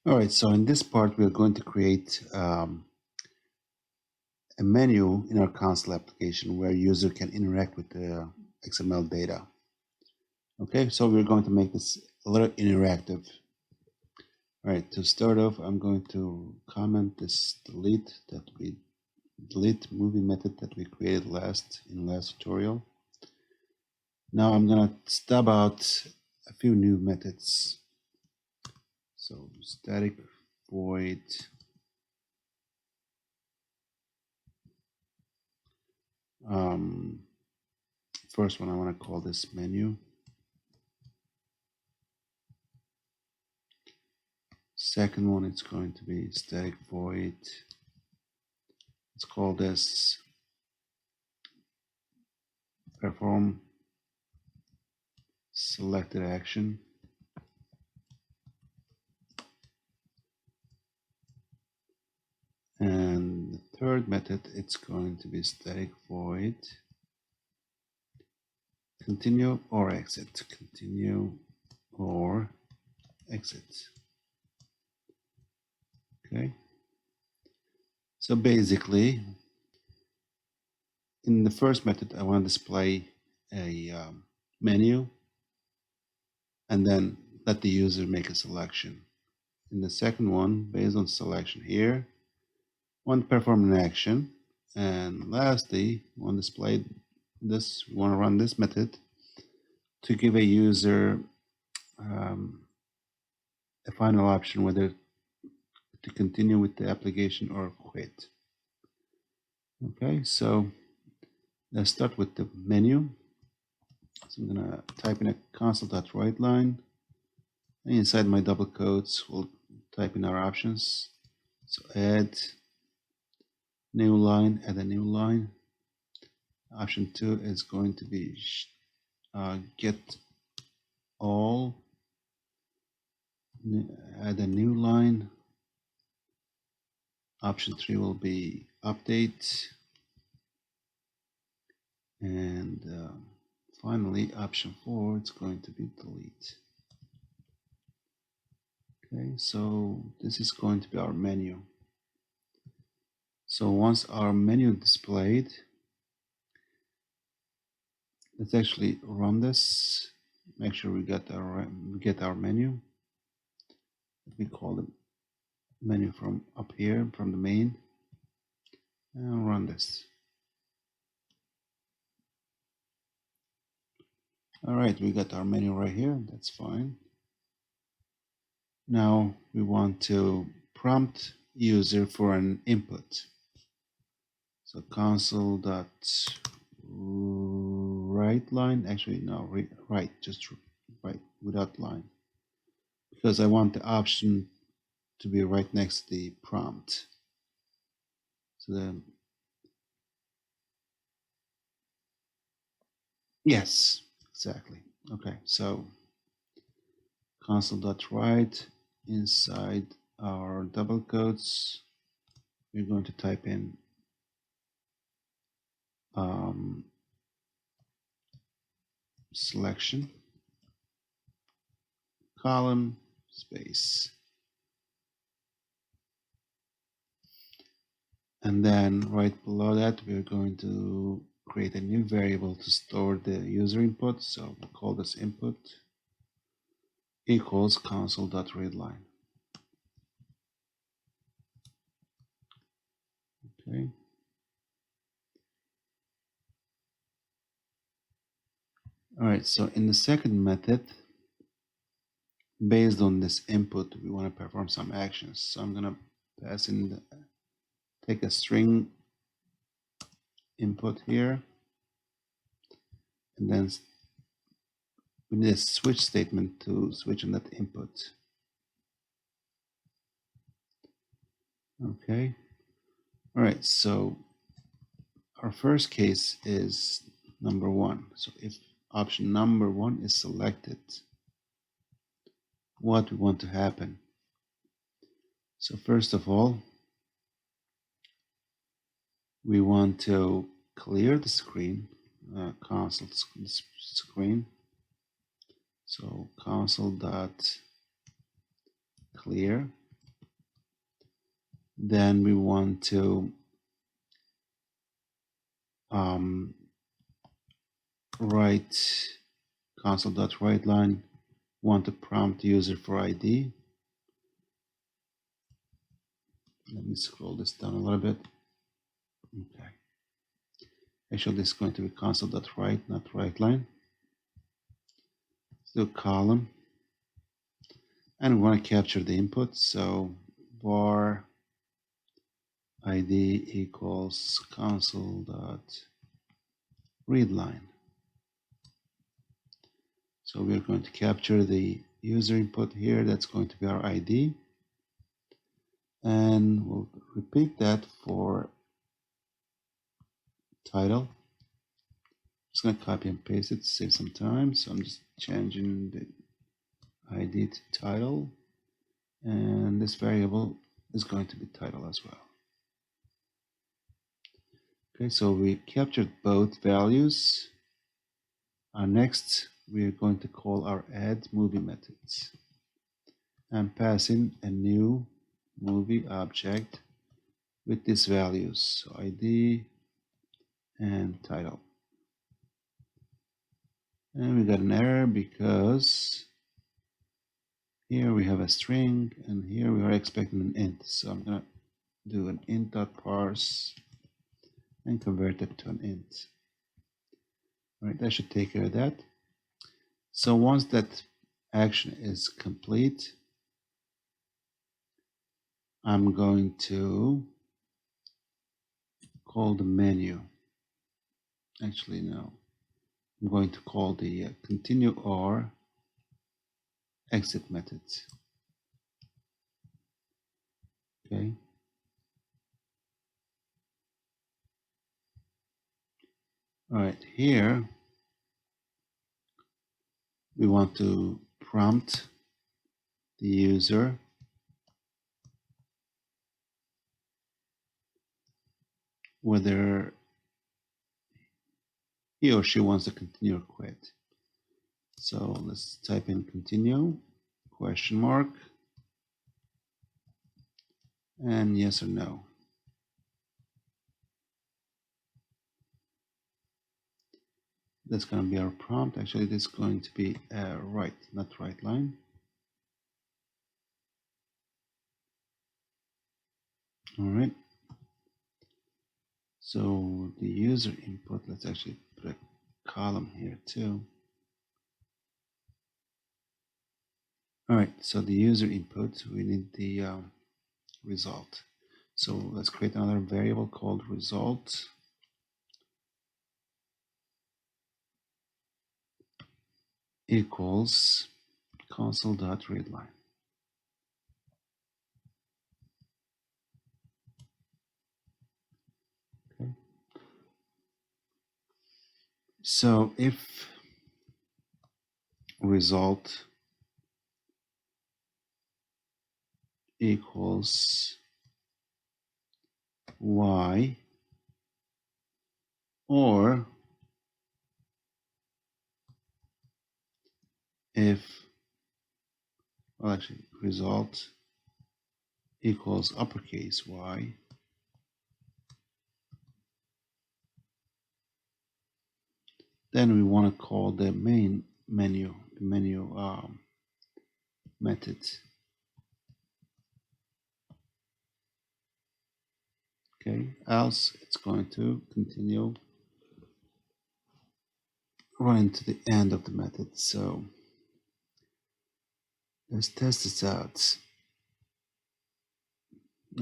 All right, so in this part, we're going to create a menu in our console application where user can interact with the XML data. Okay, so we're going to make this a little interactive. All right, to start off, I'm going to comment this delete movie method that we created in last tutorial. Now I'm going to stub out a few new methods. So static void first one I want to call this menu. Second one, it's going to be static void. Let's call this perform selected action. And the third method, it's going to be static void continue or exit. Continue or exit. Okay. So basically, in the first method, I want to display a menu and then let the user make a selection. In the second one, based on selection here, I want to perform an action. And lastly, I want to display this, we want to run this method to give a user a final option whether to continue with the application or quit. Okay, so let's start with the menu. So I'm going to type in a console.writeLine. And inside my double quotes, we'll type in our options. So add new line, add a new line. Option 2 is going to be get all, add a new line. Option 3 will be update. And finally, option 4, it's going to be delete. Okay, so this is going to be our menu. So once our menu displayed, let's actually run this. Make sure we get our menu. We call the menu from up here, from the main, and run this. All right, we got our menu right here. That's fine. Now we want to prompt user for an input. So console.writeLine, actually no, write, just write without line, because I want the option to be right next to the prompt. So then, yes, exactly. Okay, so console.write, inside our double quotes, we're going to type in selection, column, space. And then right below that, we're going to create a new variable to store the user input. So we'll call this input equals console.readLine. Okay. All right, so in the second method, based on this input, we want to perform some actions. So I'm going to pass in, take a string input here, and then we need a switch statement to switch on that input. Okay. All right, so our first case is number 1. So if option number 1 is selected, what we want to happen? So first of all, we want to clear the screen, console screen. So console.clear. Then we want to write console.writeLine. Want to prompt user for ID. Let me scroll this down a little bit. Okay. Actually, this is going to be console.write, not writeLine. So column. And we want to capture the input. So var ID equals console.readLine. So we're going to capture the user input here. That's going to be our ID. And we'll repeat that for title. Just going to copy and paste it to save some time. So I'm just changing the ID to title. And this variable is going to be title as well. Okay, so we captured both values. Next, we are going to call our add movie methods and pass in a new movie object with these values, so ID and title. And we got an error because here we have a string and here we are expecting an int. So I'm going to do an int.parse and convert it to an int. All right, that should take care of that. So once that action is complete, I'm going to call the menu. Actually, no. I'm going to call the continue or exit methods. Okay. All right, here we want to prompt the user whether he or she wants to continue or quit. So let's type in continue, question mark, and yes or no. That's going to be our prompt. Actually, this is going to be write, not writeLine. All right. So the user input, let's actually put a column here too. All right, so the user input, we need the result. So let's create another variable called result equals console.readLine. Okay. So if result equals y, or if, well, actually result equals uppercase y, then we want to call the main menu, the menu method. Okay, else it's going to continue running to the end of the method. So let's test this out.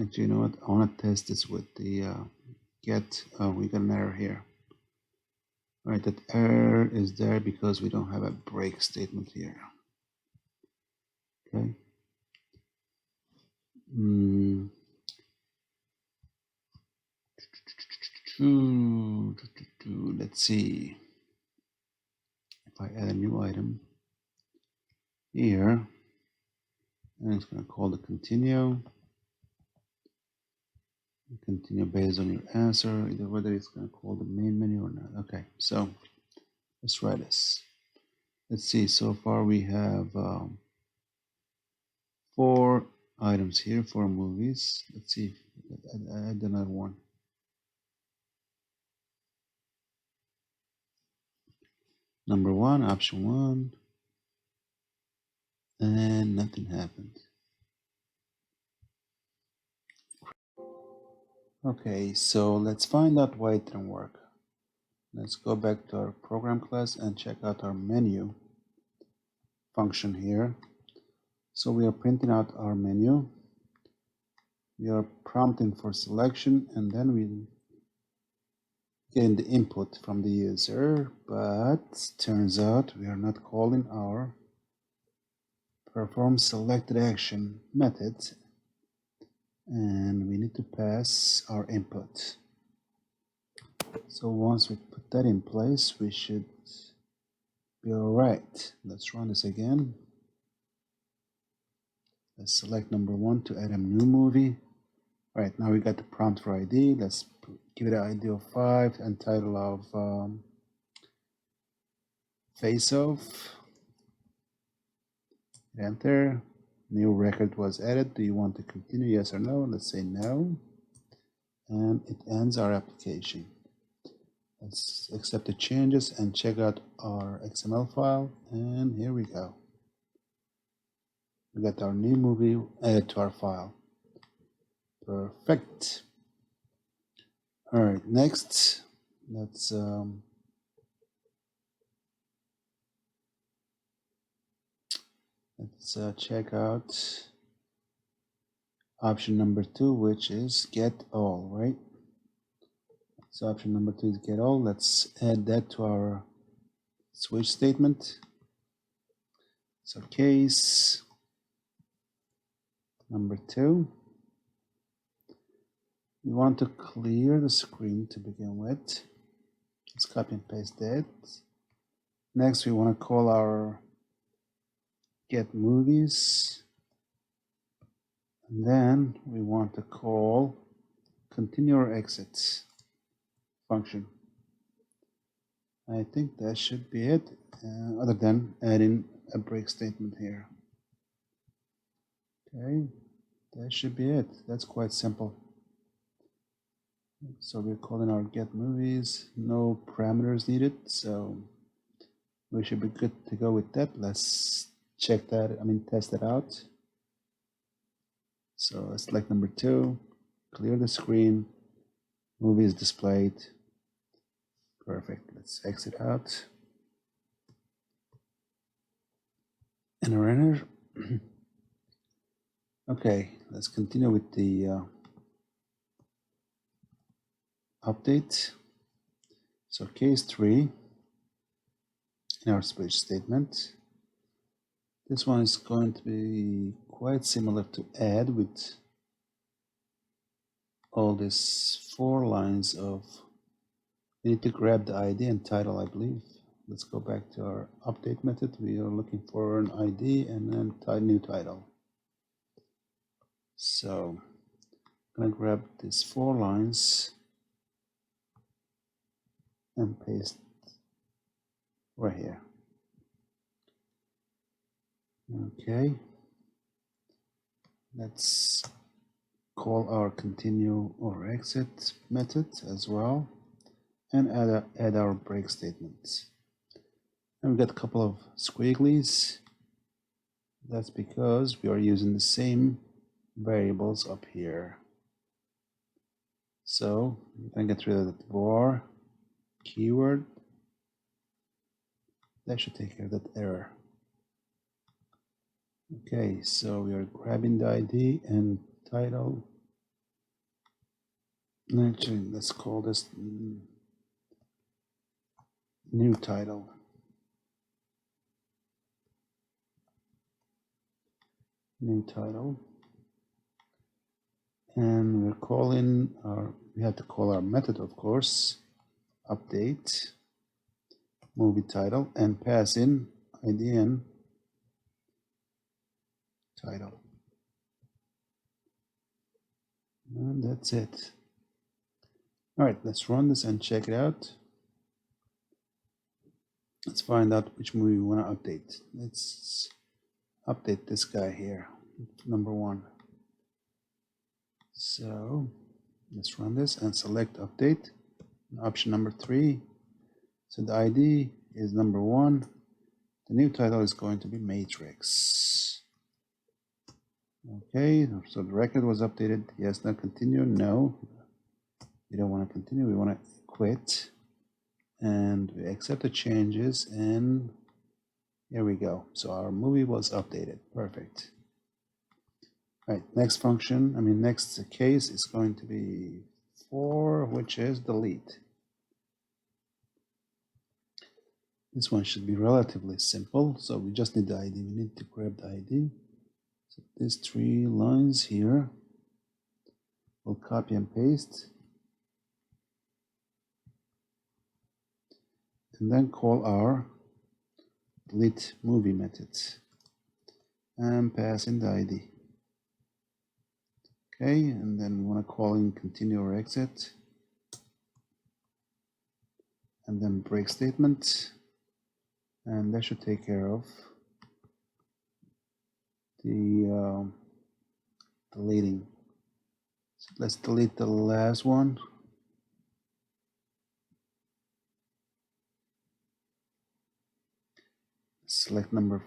Actually, you know what? I want to test this with the get. Oh, we got an error here. All right, that error is there because we don't have a break statement here. Okay. Let's see. If I add a new item here, and it's going to call the continue. Continue based on your answer, either whether it's going to call the main menu or not. Okay, so let's try this. Let's see, so far we have 4 items here, 4 movies. Let's see Add another one. Number one, option one, and nothing happened. Okay, so let's find out why it didn't work. Let's go back to our program class and check out our menu function here. So we are printing out our menu. We are prompting for selection, and then we getting the input from the user, but turns out we are not calling our perform selected action method, and we need to pass our input. So once we put that in place, we should be all right. Let's run this again. Let's select number one to add a new movie. All right, now we got the prompt for ID. Let's give it an ID of 5 and title of Face Off. Enter. New record was added. Do you want to continue? Yes or no? Let's say no. And it ends our application. Let's accept the changes and check out our XML file. And here we go. We got our new movie added to our file. Perfect. All right, next, let's check out option number 2, which is get all, right? So option number 2 is get all. Let's add that to our switch statement. So case number 2, we want to clear the screen to begin with. Let's copy and paste that. Next, we want to call our get movies. And then we want to call continue or exit function. I think that should be it, other than adding a break statement here. Okay, that should be it. That's quite simple. So we're calling our get movies, no parameters needed, so we should be good to go with that. Let's check that, test it out. So let's select number 2, clear the screen, movie is displayed. Perfect. Let's exit out. And render. Okay, let's continue with the update. So case 3 in our switch statement. This one is going to be quite similar to add, with all these 4 lines of, we need to grab the ID and title, I believe. Let's go back to our update method. We are looking for an ID and then new title. So I'm going to grab these 4 lines and paste right here. Okay, let's call our continue or exit method as well, and add our break statements. And we got a couple of squigglies. That's because we are using the same variables up here. So I'm going to get rid of the var keyword. That should take care of that error. Okay, so we are grabbing the ID and title. Actually, let's call this new title. New title. And we're calling we have to call our method, of course, update movie title, and pass in ID and title. And that's it. All right, let's run this and check it out. Let's find out which movie we want to update. Let's update this guy here, number 1. So let's run this and select update. Option number 3. So the ID is number 1. The new title is going to be Matrix. Okay, so the record was updated. Yes, now continue. No, we don't want to continue. We want to quit. And we accept the changes, and here we go. So our movie was updated. Perfect. Right, next case is going to be 4, which is delete. This one should be relatively simple. So we just need the ID. We need to grab the ID. So these 3 lines here, we'll copy and paste. And then call our delete movie method and pass in the ID. Okay, and then we want to call in continue or exit, and then break statement, and that should take care of the deleting. So let's delete the last one. Select number,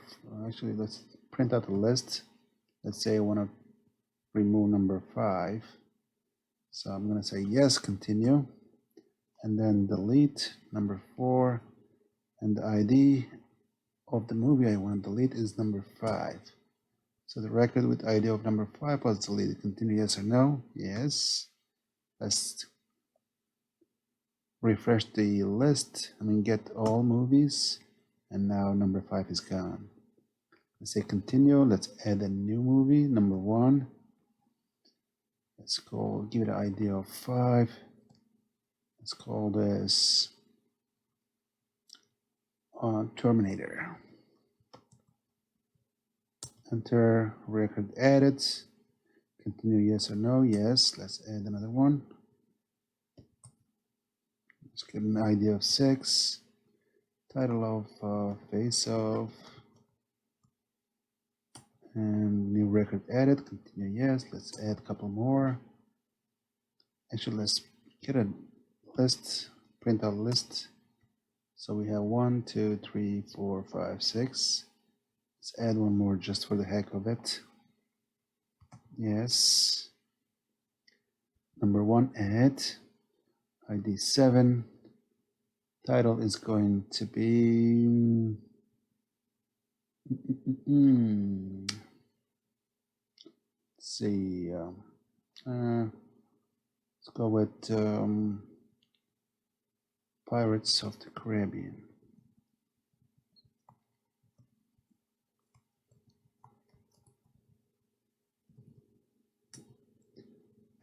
actually let's print out the list. Let's say I want to remove number 5. So I'm going to say yes, continue, and then delete number 4, and the ID of the movie I want to delete is number 5. So the record with ID of number 5 was deleted. Continue, yes or no? Yes. Let's refresh the list. Get all movies, and now number 5 is gone. Let's say continue. Let's add a new movie, number 1. Let's give it an ID of 5. Let's call this Terminator. Enter, record added. Continue, yes or no? Yes. Let's add another one. Let's get an ID of 6. Title of Face Off. And new record added. Continue, yes. Let's add a couple more. Actually, let's get a list, print out a list. So we have 1, 2, 3, 4, 5, 6. Let's add one more just for the heck of it. Yes. Number 1, add. ID 7. Title is going to be let's see, let's go with Pirates of the Caribbean.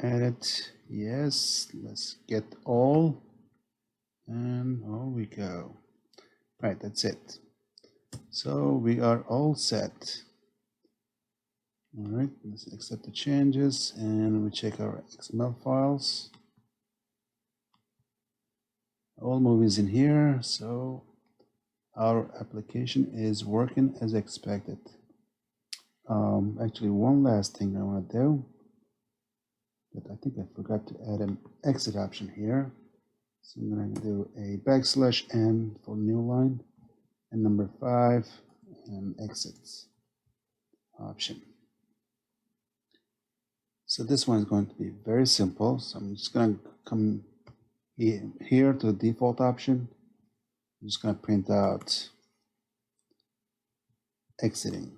Edit, yes. Let's get all, and on we go. Right, that's it. So we are all set. All right, let's accept the changes, and we check our XML files. All movies in here, so our application is working as expected. Actually, one last thing I want to do, but I think I forgot to add an exit option here. So I'm going to do a \n for new line, and number 5, and exits option. So this one is going to be very simple. So I'm just going to come here to the default option. I'm just going to print out exiting.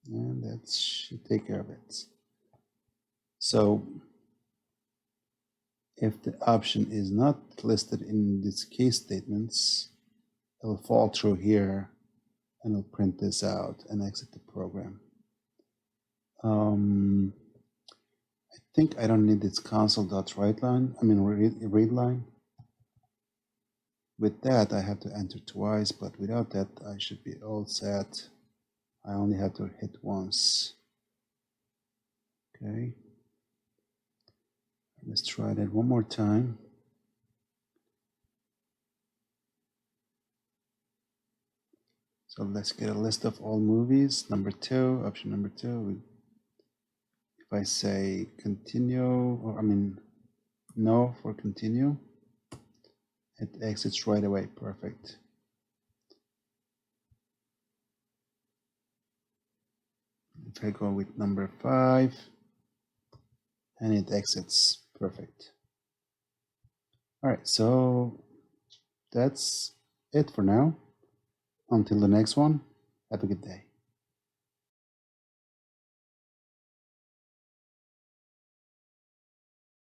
And that should take care of it. So if the option is not listed in these case statements, it'll fall through here and it'll print this out and exit the program. I think I don't need this console.write line, read line. With that, I have to enter twice, but without that, I should be all set. I only have to hit once. Okay. Let's try that one more time. So let's get a list of all movies. Number 2, option number 2. If I say continue, or I mean no for continue, it exits right away. Perfect. If I go with number 5, and it exits. Perfect. All right, so that's it for now. Until the next one, have a good day.